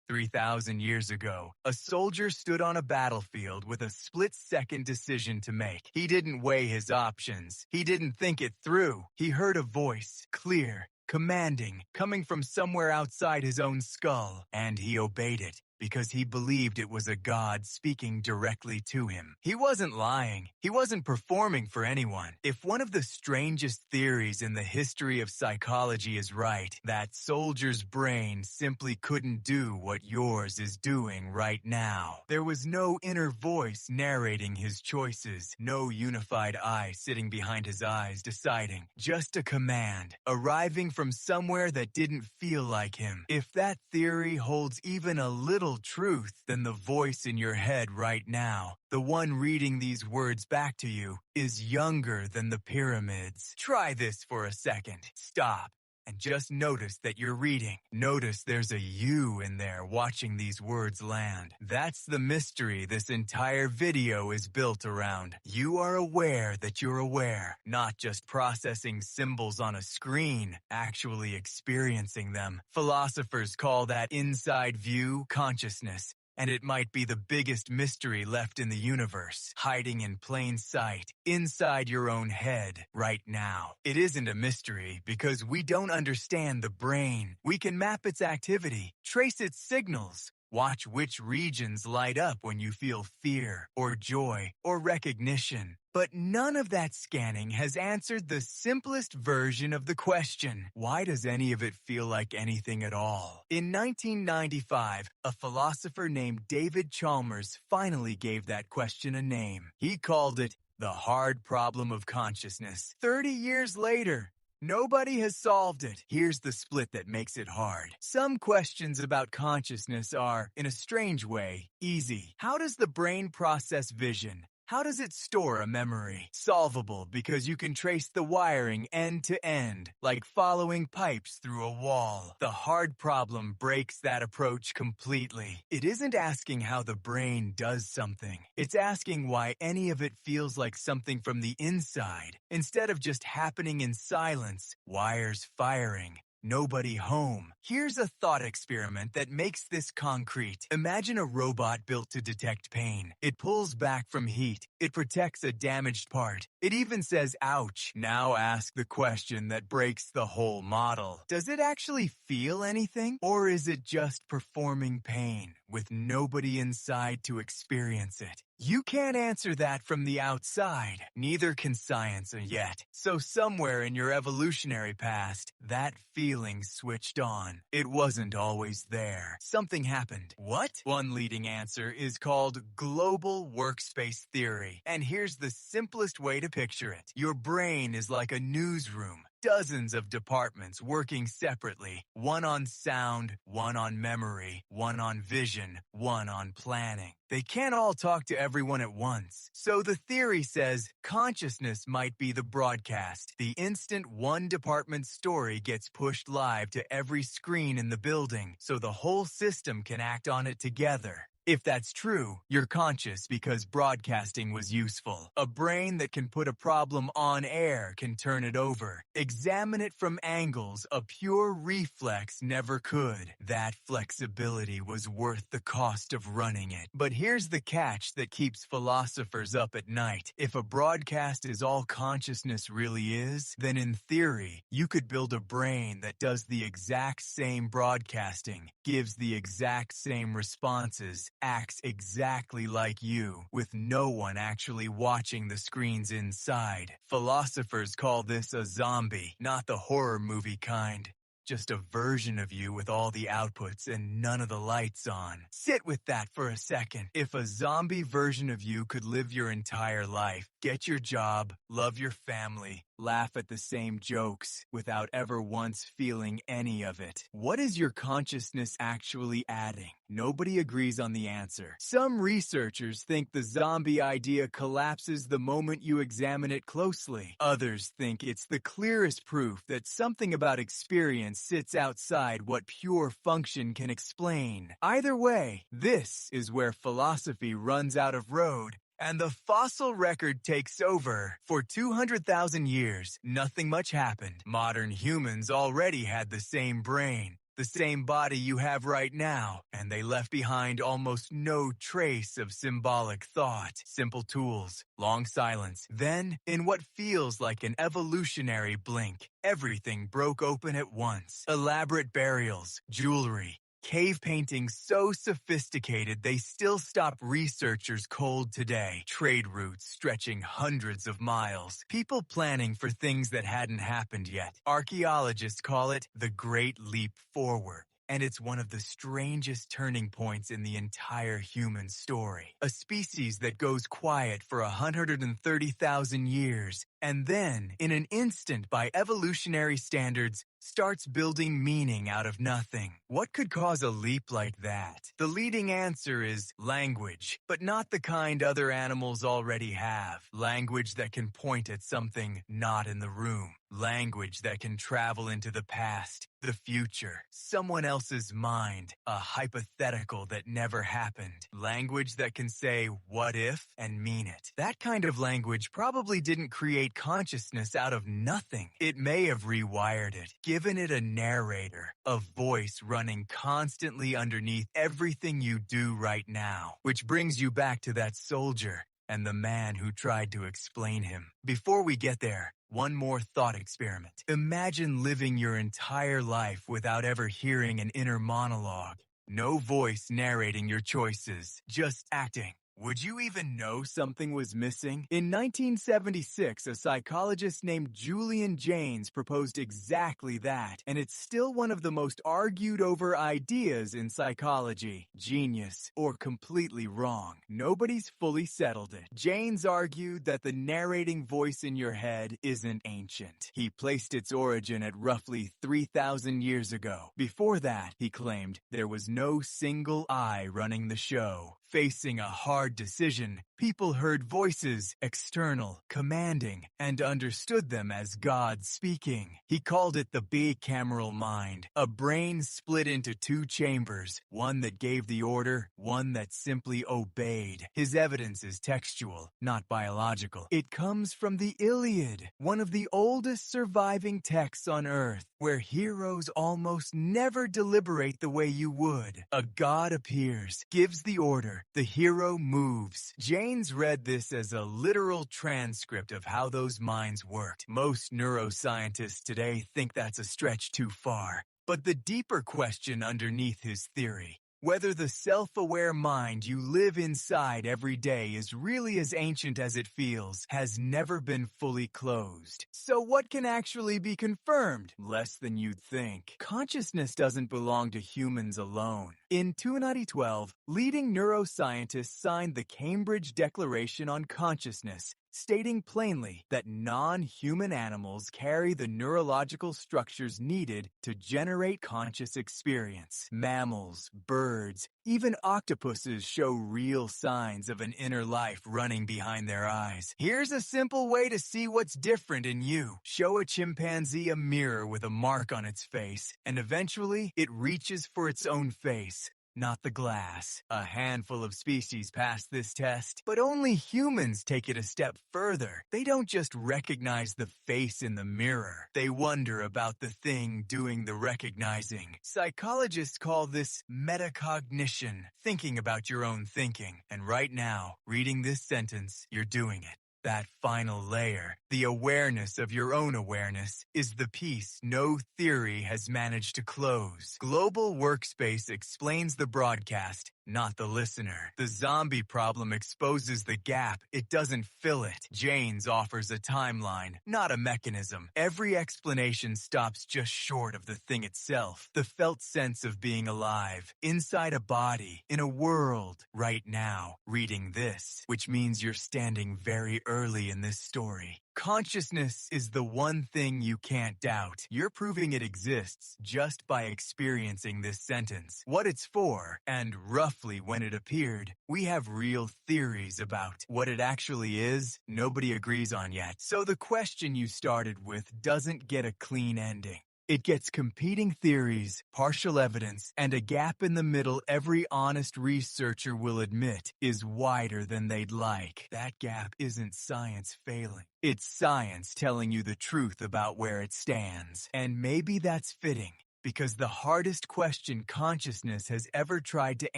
3,000 years ago, a soldier stood on a battlefield with a split-second decision to make. He didn't weigh his options. He didn't think it through. He heard a voice, clear, commanding, coming from somewhere outside his own skull, and he obeyed it because he believed it was a god speaking directly to him. He wasn't lying. He wasn't performing for anyone. If one of the strangest theories in the history of psychology is right, that soldier's brain simply couldn't do what yours is doing right now. There was no inner voice narrating his choices, no unified eye sitting behind his eyes deciding, just a command, arriving from somewhere that didn't feel like him. If that theory holds even a little truth, then the voice in your head right now, the one reading these words back to you, is younger than the pyramids. Try this for a second. Stop and just notice that you're reading. Notice there's a you in there watching these words land. That's the mystery this entire video is built around. You are aware that you're aware, not just processing symbols on a screen, actually experiencing them. Philosophers call that inside view consciousness. And it might be the biggest mystery left in the universe, hiding in plain sight, inside your own head, right now. It isn't a mystery because we don't understand the brain. We can map its activity, trace its signals, watch which regions light up when you feel fear, or joy, or recognition. But none of that scanning has answered the simplest version of the question. Why does any of it feel like anything at all? In 1995, a philosopher named David Chalmers finally gave that question a name. He called it the hard problem of consciousness. 30 years later, nobody has solved it. Here's the split that makes it hard. Some questions about consciousness are, in a strange way, easy. How does the brain process vision? How does it store a memory? Solvable because you can trace the wiring end to end, like following pipes through a wall. The hard problem breaks that approach completely. It isn't asking how the brain does something. It's asking why any of it feels like something from the inside, instead of just happening in silence, wires firing. Nobody home. Here's a thought experiment that makes this concrete. Imagine a robot built to detect pain. It pulls back from heat. It protects a damaged part. It even says, ouch. Now ask the question that breaks the whole model. Does it actually feel anything? Or is it just performing pain with nobody inside to experience it? You can't answer that from the outside. Neither can science yet. So somewhere in your evolutionary past, that feeling switched on. It wasn't always there. Something happened. What? One leading answer is called global workspace theory. And here's the simplest way to picture it. Your brain is like a newsroom. Dozens of departments working separately, one on sound, one on memory, one on vision, one on planning. They can't all talk to everyone at once. So the theory says consciousness might be the broadcast. The instant one department's story gets pushed live to every screen in the building, so the whole system can act on it together. If that's true, you're conscious because broadcasting was useful. A brain that can put a problem on air can turn it over. Examine it from angles a pure reflex never could. That flexibility was worth the cost of running it. But here's the catch that keeps philosophers up at night. If a broadcast is all consciousness really is, then in theory, you could build a brain that does the exact same broadcasting, gives the exact same responses, acts exactly like you, with no one actually watching the screens inside. Philosophers call this a zombie, not the horror movie kind. Just a version of you with all the outputs and none of the lights on. Sit with that for a second. If a zombie version of you could live your entire life, get your job, love your family, laugh at the same jokes without ever once feeling any of it, what is your consciousness actually adding? Nobody agrees on the answer. Some researchers think the zombie idea collapses the moment you examine it closely. Others think it's the clearest proof that something about experience sits outside what pure function can explain. Either way, this is where philosophy runs out of road and the fossil record takes over. For 200,000 years, nothing much happened. Modern humans already had the same brain, the same body you have right now, and they left behind almost no trace of symbolic thought. Simple tools, long silence. Then, in what feels like an evolutionary blink, everything broke open at once. Elaborate burials, jewelry, cave paintings so sophisticated they still stop researchers cold today. Trade routes stretching hundreds of miles. People planning for things that hadn't happened yet. Archaeologists call it the Great Leap Forward. And it's one of the strangest turning points in the entire human story. A species that goes quiet for 130,000 years, and then, in an instant by evolutionary standards, starts building meaning out of nothing. What could cause a leap like that? The leading answer is language, but not the kind other animals already have. Language that can point at something not in the room. Language that can travel into the past, the future, someone else's mind, a hypothetical that never happened. Language that can say, what if, and mean it. That kind of language probably didn't create consciousness out of nothing. It may have rewired it, given it a narrator, a voice running constantly underneath everything you do right now. Which brings you back to that soldier and the man who tried to explain him. Before we get there, one more thought experiment. Imagine living your entire life without ever hearing an inner monologue. No voice narrating your choices, just acting. Would you even know something was missing? In 1976, a psychologist named Julian Jaynes proposed exactly that, and it's still one of the most argued over ideas in psychology. Genius, or completely wrong. Nobody's fully settled it. Jaynes argued that the narrating voice in your head isn't ancient. He placed its origin at roughly 3,000 years ago. Before that, he claimed, there was no single I running the show. Facing a hard decision, people heard voices, external, commanding, and understood them as God speaking. He called it the Bicameral Mind, a brain split into two chambers, one that gave the order, one that simply obeyed. His evidence is textual, not biological. It comes from the Iliad, one of the oldest surviving texts on Earth, where heroes almost never deliberate the way you would. A god appears, gives the order, the hero moves. Jaynes read this as a literal transcript of how those minds worked. Most neuroscientists today think that's a stretch too far. But the deeper question underneath his theory, whether the self-aware mind you live inside every day is really as ancient as it feels, has never been fully closed. So what can actually be confirmed? Less than you'd think. Consciousness doesn't belong to humans alone. In 2012, leading neuroscientists signed the Cambridge Declaration on Consciousness, stating plainly that non-human animals carry the neurological structures needed to generate conscious experience. Mammals, birds, even octopuses show real signs of an inner life running behind their eyes. Here's a simple way to see what's different in you. Show a chimpanzee a mirror with a mark on its face, and eventually it reaches for its own face, not the glass. A handful of species pass this test, but only humans take it a step further. They don't just recognize the face in the mirror. They wonder about the thing doing the recognizing. Psychologists call this metacognition, thinking about your own thinking. And right now, reading this sentence, you're doing it. That final layer, the awareness of your own awareness, is the piece no theory has managed to close. Global Workspace explains the broadcast, not the listener. The zombie problem exposes the gap, it doesn't fill it. Jaynes offers a timeline, not a mechanism. Every explanation stops just short of the thing itself, the felt sense of being alive, inside a body, in a world, right now, reading this, which means you're standing very early in this story. Consciousness is the one thing you can't doubt. You're proving it exists just by experiencing this sentence. What it's for, and roughly when it appeared, we have real theories about. What it actually is, nobody agrees on yet. So the question you started with doesn't get a clean ending. It gets competing theories, partial evidence, and a gap in the middle every honest researcher will admit is wider than they'd like. That gap isn't science failing. It's science telling you the truth about where it stands. And maybe that's fitting. Because the hardest question consciousness has ever tried to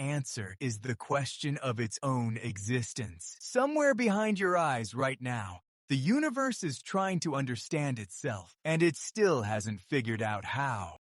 answer is the question of its own existence. Somewhere behind your eyes right now, the universe is trying to understand itself, and it still hasn't figured out how.